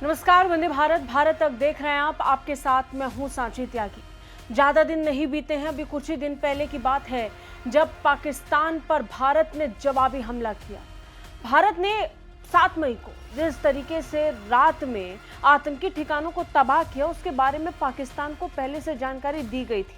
नमस्कार, वंदे भारत। भारत तक देख रहे हैं आप। आपके साथ मैं हूं सांची त्यागी। ज्यादा दिन नहीं बीते हैं, अभी कुछ ही दिन पहले की बात है जब पाकिस्तान पर भारत ने जवाबी हमला किया। भारत ने 7 मई को जिस तरीके से रात में आतंकी ठिकानों को तबाह किया, उसके बारे में पाकिस्तान को पहले से जानकारी दी गई थी,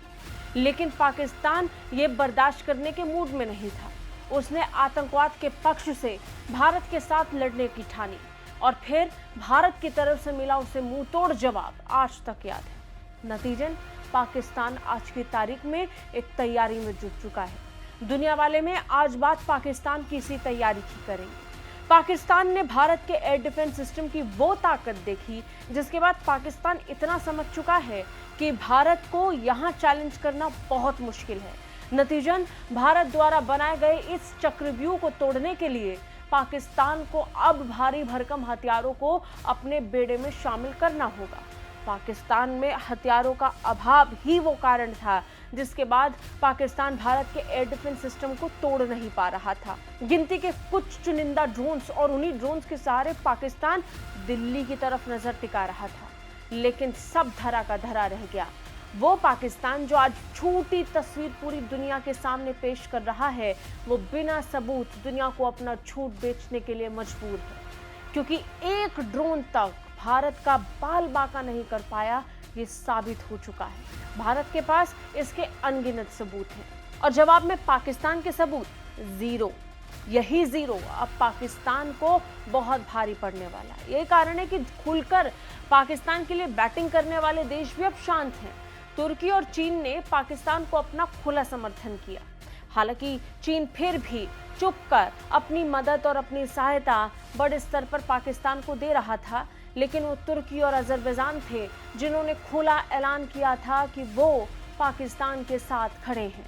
लेकिन पाकिस्तान ये बर्दाश्त करने के मूड में नहीं था। उसने आतंकवाद के पक्ष से भारत के साथ लड़ने की ठानी और फिर भारत की तरफ से मिला उसे मुंह तोड़ जवाब आज तक याद है। नतीजन पाकिस्तान आज की तारीख में एक तैयारी में जुट चुका है। दुनिया वाले में आज बात पाकिस्तान की इसी तैयारी की करेंगे। पाकिस्तान ने भारत के एयर डिफेंस सिस्टम की वो ताकत देखी जिसके बाद पाकिस्तान इतना समझ चुका है कि भारत को यहां चैलेंज करना बहुत मुश्किल है। नतीजन भारत द्वारा बनाए गए इस चक्रव्यूह को तोड़ने के लिए पाकिस्तान को अब भारी भरकम हथियारों को अपने बेड़े में शामिल करना होगा। पाकिस्तान में हथियारों का अभाव ही वो कारण था जिसके बाद पाकिस्तान भारत के एयर डिफेंस सिस्टम को तोड़ नहीं पा रहा था। गिनती के कुछ चुनिंदा ड्रोन्स और उन्हीं ड्रोन्स के सहारे पाकिस्तान दिल्ली की तरफ नजर टिका रहा था, लेकिन सब धरा का धरा रह गया। वो पाकिस्तान जो आज झूठी तस्वीर पूरी दुनिया के सामने पेश कर रहा है, वो बिना सबूत दुनिया को अपना झूठ बेचने के लिए मजबूर है, क्योंकि एक ड्रोन तक भारत का बाल बाका नहीं कर पाया, ये साबित हो चुका है। भारत के पास इसके अनगिनत सबूत हैं और जवाब में पाकिस्तान के सबूत जीरो। यही जीरो अब पाकिस्तान को बहुत भारी पड़ने वाला है। यही कारण है कि खुलकर पाकिस्तान के लिए बैटिंग करने वाले देश भी अब शांत हैं। तुर्की और चीन ने पाकिस्तान को अपना खुला समर्थन किया। हालांकि चीन फिर भी चुप कर अपनी मदद और अपनी सहायता बड़े स्तर पर पाकिस्तान को दे रहा था, लेकिन वो तुर्की और अजरबैजान थे जिन्होंने खुला ऐलान किया था कि वो पाकिस्तान के साथ खड़े हैं।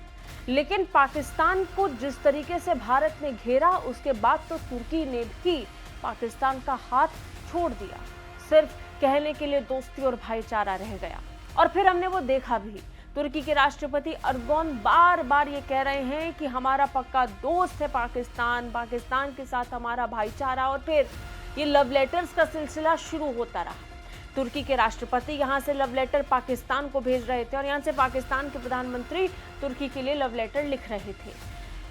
लेकिन पाकिस्तान को जिस तरीके से भारत ने घेरा, उसके बाद तो तुर्की ने भी पाकिस्तान का हाथ छोड़ दिया। सिर्फ कहने के लिए दोस्ती और भाईचारा रह गया। और फिर हमने वो देखा भी। तुर्की के राष्ट्रपति अर्दोगान बार बार ये कह रहे हैं कि हमारा पक्का दोस्त है पाकिस्तान, पाकिस्तान के साथ हमारा भाईचारा, और फिर ये लव लेटर्स का सिलसिला शुरू होता रहा। तुर्की के राष्ट्रपति यहाँ से लव लेटर पाकिस्तान को भेज रहे थे और यहाँ से पाकिस्तान के प्रधानमंत्री तुर्की के लिए लव लेटर लिख रहे थे।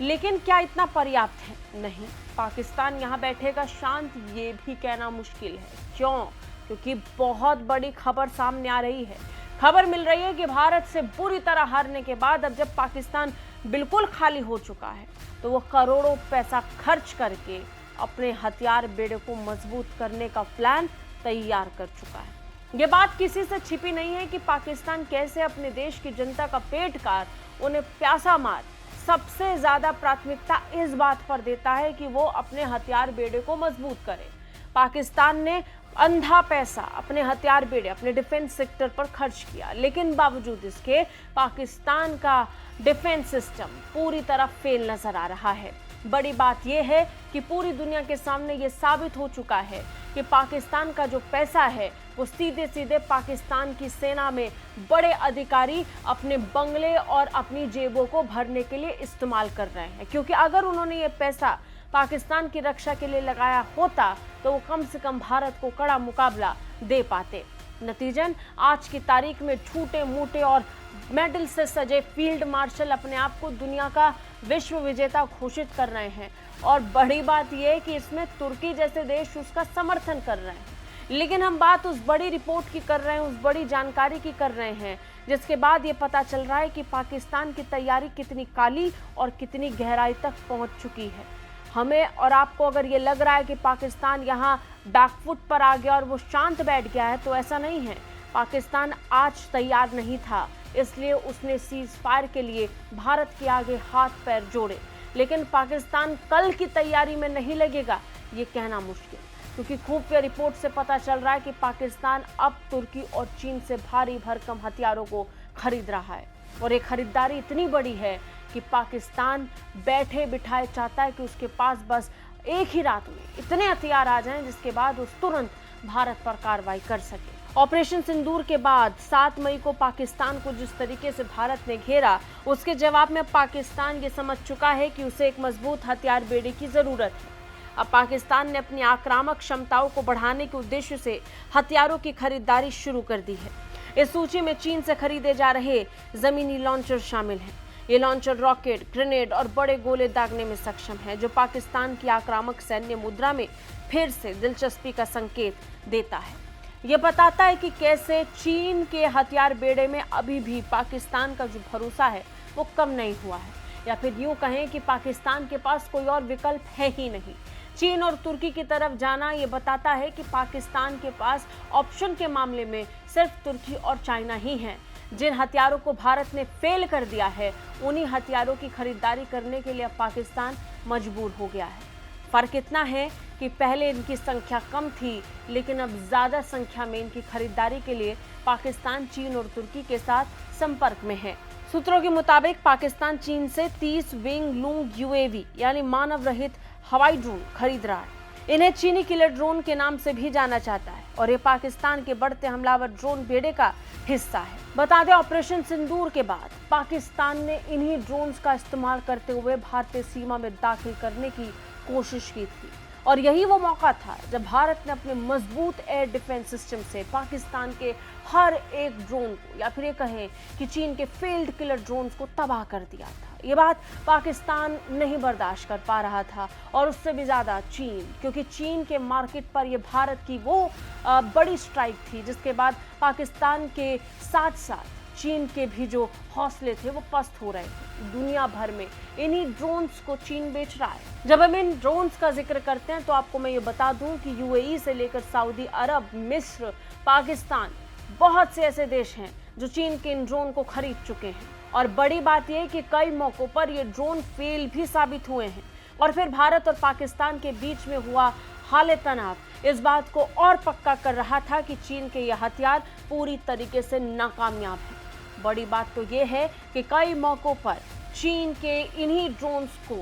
लेकिन क्या इतना पर्याप्त है? नहीं। पाकिस्तान यहाँ बैठेगा शांत, ये भी कहना मुश्किल है। क्यों? क्योंकि बहुत बड़ी खबर सामने आ रही है। खबर मिल रही है कि भारत से बुरी तरह हारने के बाद अब जब पाकिस्तान बिल्कुल खाली हो चुका है, तो वो करोड़ों पैसा खर्च करके अपने हथियार बेड़े को मजबूत करने का प्लान तैयार कर चुका है। ये बात किसी से छिपी नहीं है कि पाकिस्तान कैसे अपने देश की जनता का पेट काट, उन्हें प्यासा मार, सबसे ज्यादा प्राथमिकता इस बात पर देता है कि वो अपने हथियार बेड़े को मजबूत करे। पाकिस्तान ने अंधा पैसा अपने हथियार बेड़े, अपने डिफेंस सेक्टर पर खर्च किया, लेकिन बावजूद इसके पाकिस्तान का डिफेंस सिस्टम पूरी तरह फेल नजर आ रहा है। बड़ी बात यह है कि पूरी दुनिया के सामने ये साबित हो चुका है कि पाकिस्तान का जो पैसा है वो सीधे सीधे पाकिस्तान की सेना में बड़े अधिकारी अपने बंगले और अपनी जेबों को भरने के लिए इस्तेमाल कर रहे हैं, क्योंकि अगर उन्होंने ये पैसा पाकिस्तान की रक्षा के लिए लगाया होता तो वो कम से कम भारत को कड़ा मुकाबला दे पाते। नतीजन आज की तारीख में छोटे मोटे और मेडल से सजे फील्ड मार्शल अपने आप को दुनिया का विश्व विजेता घोषित कर रहे हैं, और बड़ी बात यह है कि इसमें तुर्की जैसे देश उसका समर्थन कर रहे हैं। लेकिन हम बात उस बड़ी रिपोर्ट की कर रहे हैं, उस बड़ी जानकारी की कर रहे हैं जिसके बाद ये पता चल रहा है कि पाकिस्तान की तैयारी कितनी काली और कितनी गहराई तक पहुंच चुकी है। हमें और आपको अगर ये लग रहा है कि पाकिस्तान यहाँ बैकफुट पर आ गया और वो शांत बैठ गया है, तो ऐसा नहीं है। पाकिस्तान आज तैयार नहीं था, इसलिए उसने सीज फायर के लिए भारत के आगे हाथ पैर जोड़े। लेकिन पाकिस्तान कल की तैयारी में नहीं लगेगा, ये कहना मुश्किल, क्योंकि खुफिया रिपोर्ट से पता चल रहा है कि पाकिस्तान अब तुर्की और चीन से भारी भरकम हथियारों को खरीद रहा है, और ये खरीदारी इतनी बड़ी है कि पाकिस्तान बैठे बिठाए चाहता है कि उसके पास बस एक ही रात में इतने हथियार आ जाएं जिसके बाद उस तुरंत भारत पर कार्रवाई कर सके। ऑपरेशन सिंदूर के बाद 7 मई को पाकिस्तान को जिस तरीके से भारत ने घेरा, उसके जवाब में पाकिस्तान ये समझ चुका है कि उसे एक मजबूत हथियार बेड़े की जरूरत है। अब पाकिस्तान ने अपनी आक्रामक क्षमताओं को बढ़ाने के उद्देश्य से हथियारों की खरीदारी शुरू कर दी है। इस सूची में चीन से खरीदे जा रहे जमीनी लॉन्चर शामिल हैं। ये लॉन्चर रॉकेट, ग्रेनेड और बड़े गोले दागने में सक्षम है, जो पाकिस्तान की आक्रामक सैन्य मुद्रा में फिर से दिलचस्पी का संकेत देता है। ये बताता है कि कैसे चीन के हथियार बेड़े में अभी भी पाकिस्तान का जो भरोसा है वो कम नहीं हुआ है, या फिर यूं कहें कि पाकिस्तान के पास कोई और विकल्प है ही नहीं। चीन और तुर्की की तरफ जाना ये बताता है कि पाकिस्तान के पास ऑप्शन के मामले में सिर्फ तुर्की और चाइना ही हैं। जिन हथियारों को भारत ने फेल कर दिया है, उन्हीं हथियारों की खरीदारी करने के लिए अब पाकिस्तान मजबूर हो गया है। फर्क इतना है कि पहले इनकी संख्या कम थी, लेकिन अब ज्यादा संख्या में इनकी खरीदारी के लिए पाकिस्तान चीन और तुर्की के साथ संपर्क में है। सूत्रों के मुताबिक पाकिस्तान चीन से 30 विंग लूंग यूएवी यानी मानव रहित हवाई ड्रोन खरीद रहा है। इन्हें चीनी किलर ड्रोन के नाम से भी जाना जाता है और ये पाकिस्तान के बढ़ते हमलावर ड्रोन बेड़े का हिस्सा है। बता दें, ऑपरेशन सिंदूर के बाद पाकिस्तान ने इन्हीं ड्रोन्स का इस्तेमाल करते हुए भारतीय सीमा में दाखिल करने की कोशिश की थी, और यही वो मौका था जब भारत ने अपने मजबूत एयर डिफेंस सिस्टम से पाकिस्तान के हर एक ड्रोन को, या फिर ये कहें कि चीन के फेल्ड किलर ड्रोन्स को तबाह कर दिया था। ये बात पाकिस्तान नहीं बर्दाश्त कर पा रहा था, और उससे भी ज्यादा चीन, क्योंकि चीन के मार्केट पर ये भारत की वो बड़ी स्ट्राइक थी जिसके बाद पाकिस्तान के साथ साथ चीन के भी जो हौसले थे वो पस्त हो रहे थे। दुनिया भर में इन्हीं ड्रोन्स को चीन बेच रहा है। जब हम इन ड्रोन्स का जिक्र करते हैं तो आपको मैं ये बता दूं कि यूएई से लेकर सऊदी अरब, मिस्र, पाकिस्तान, बहुत से ऐसे देश हैं जो चीन के इन ड्रोन को खरीद चुके हैं। और बड़ी बात यह कि कई मौकों पर ये ड्रोन फेल भी साबित हुए हैं, और फिर भारत और पाकिस्तान के बीच में हुआ हाले तनाव इस बात को और पक्का कर रहा था कि चीन के ये हथियार पूरी तरीके से नाकामयाब हैं। बड़ी बात तो ये है कि कई मौकों पर चीन के इन्हीं ड्रोन्स को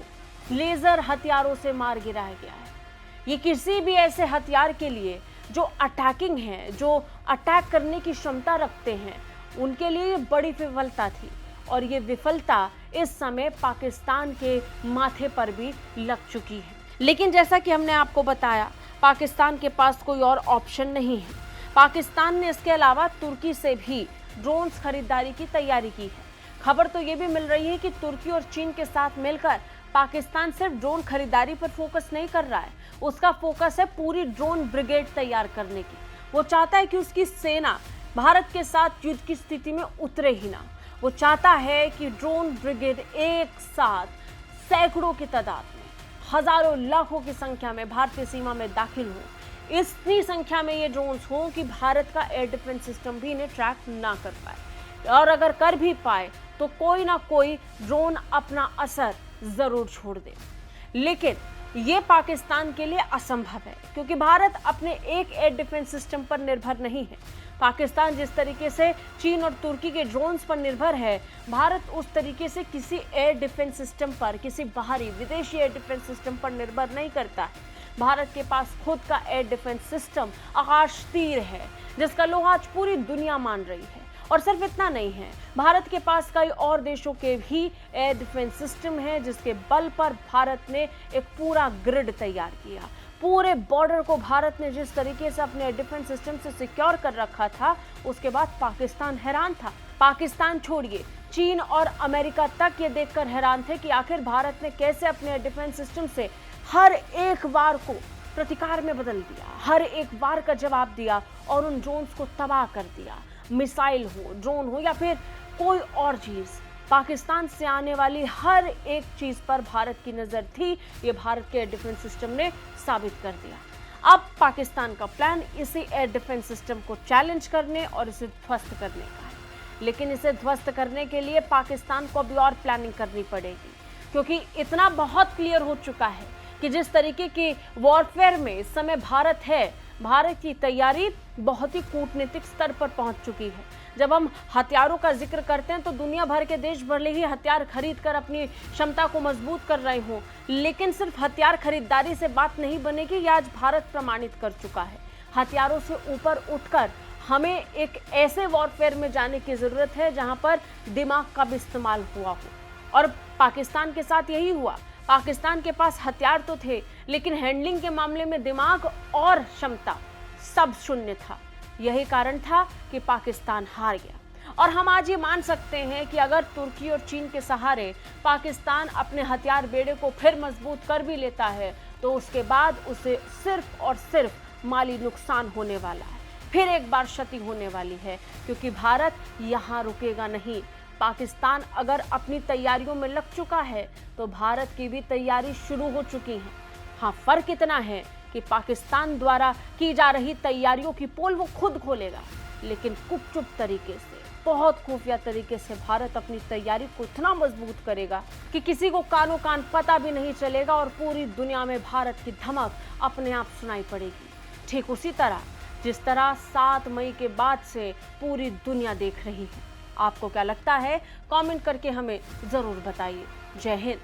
लेजर हथियारों से मार गिराया गया है। ये किसी भी ऐसे हथियार के लिए जो अटैकिंग है, जो अटैक करने की क्षमता रखते हैं, उनके लिए ये बड़ी विफलता थी, और ये विफलता इस समय पाकिस्तान के माथे पर भी लग चुकी है। लेकिन जैसा कि हमने आपको बताया, पाकिस्तान के पास कोई और ऑप्शन नहीं है। पाकिस्तान ने इसके अलावा तुर्की से भी ड्रोन्स खरीदारी की तैयारी की है। खबर तो ये भी मिल रही है कि तुर्की और चीन के साथ मिलकर पाकिस्तान सिर्फ ड्रोन खरीदारी पर फोकस नहीं कर रहा है, उसका फोकस है पूरी ड्रोन ब्रिगेड तैयार करने की। वो चाहता है कि उसकी सेना भारत के साथ युद्ध की स्थिति में उतरे ही ना। वो चाहता है कि ड्रोन ब्रिगेड एक साथ सैकड़ों की तादाद में, हजारों लाखों की संख्या में भारतीय सीमा में दाखिल हो। इतनी संख्या में ये ड्रोन्स हों कि भारत का एयर डिफेंस सिस्टम भी इन्हें ट्रैक ना कर पाए, और अगर कर भी पाए तो कोई ना कोई ड्रोन अपना असर जरूर छोड़ दे। लेकिन ये पाकिस्तान के लिए असंभव है, क्योंकि भारत अपने एक एयर डिफेंस सिस्टम पर निर्भर नहीं है। पाकिस्तान जिस तरीके से चीन और तुर्की के ड्रोन्स पर निर्भर है, भारत उस तरीके से किसी एयर डिफेंस सिस्टम पर, किसी बाहरी विदेशी एयर डिफेंस सिस्टम पर निर्भर नहीं करता है। भारत के पास खुद का एयर डिफेंस सिस्टम आकाश तीर है, जिसका लोहा आज पूरी दुनिया मान रही है। और सिर्फ इतना नहीं है, भारत के पास कई और देशों के भी एयर डिफेंस सिस्टम है, जिसके बल पर भारत ने एक पूरा ग्रिड तैयार किया। पूरे बॉर्डर को भारत ने जिस तरीके से अपने एयर डिफेंस सिस्टम से सिक्योर कर रखा था, उसके बाद पाकिस्तान हैरान था। पाकिस्तान छोड़िए, चीन और अमेरिका तक ये देखकर हैरान थे कि आखिर भारत ने कैसे अपने एयर डिफेंस सिस्टम से हर एक वार को प्रतिकार में बदल दिया, हर एक वार का जवाब दिया और उन ड्रोन्स को तबाह कर दिया। मिसाइल हो, ड्रोन हो या फिर कोई और चीज, पाकिस्तान से आने वाली हर एक चीज पर भारत की नजर थी। ये भारत के एयर डिफेंस सिस्टम ने साबित कर दिया। अब पाकिस्तान का प्लान इसी एयर डिफेंस सिस्टम को चैलेंज करने और इसे ध्वस्त करने का है। लेकिन इसे ध्वस्त करने के लिए पाकिस्तान को अभी और प्लानिंग करनी पड़ेगी, क्योंकि इतना बहुत क्लियर हो चुका है कि जिस तरीके की वॉरफेयर में इस समय भारत है, भारत की तैयारी बहुत ही कूटनीतिक स्तर पर पहुंच चुकी है। जब हम हथियारों का जिक्र करते हैं तो दुनिया भर के देश भले ही हथियार खरीद कर अपनी क्षमता को मजबूत कर रहे हों, लेकिन सिर्फ हथियार खरीदारी से बात नहीं बनेगी। ये आज भारत प्रमाणित कर चुका है। हथियारों से ऊपर उठकर हमें एक ऐसे वॉरफेयर में जाने की जरूरत है जहां पर दिमाग का भी इस्तेमाल हुआ हो, और पाकिस्तान के साथ यही हुआ। पाकिस्तान के पास हथियार तो थे, लेकिन हैंडलिंग के मामले में दिमाग और क्षमता सब शून्य था। यही कारण था कि पाकिस्तान हार गया। और हम आज ये मान सकते हैं कि अगर तुर्की और चीन के सहारे पाकिस्तान अपने हथियार बेड़े को फिर मजबूत कर भी लेता है, तो उसके बाद उसे सिर्फ और सिर्फ माली नुकसान होने वाला है, फिर एक बार क्षति होने वाली है, क्योंकि भारत यहाँ रुकेगा नहीं। पाकिस्तान अगर अपनी तैयारियों में लग चुका है तो भारत की भी तैयारी शुरू हो चुकी है। हाँ, फर्क इतना है कि पाकिस्तान द्वारा की जा रही तैयारियों की पोल वो खुद खोलेगा, लेकिन गुपचुप तरीके से, बहुत खुफिया तरीके से भारत अपनी तैयारी को इतना मजबूत करेगा कि किसी को कानो कान पता भी नहीं चलेगा और पूरी दुनिया में भारत की धमक अपने आप सुनाई पड़ेगी। ठीक उसी तरह जिस तरह 7 मई के बाद से पूरी दुनिया देख रही है। आपको क्या लगता है? कमेंट करके हमें जरूर बताइए। जय हिंद।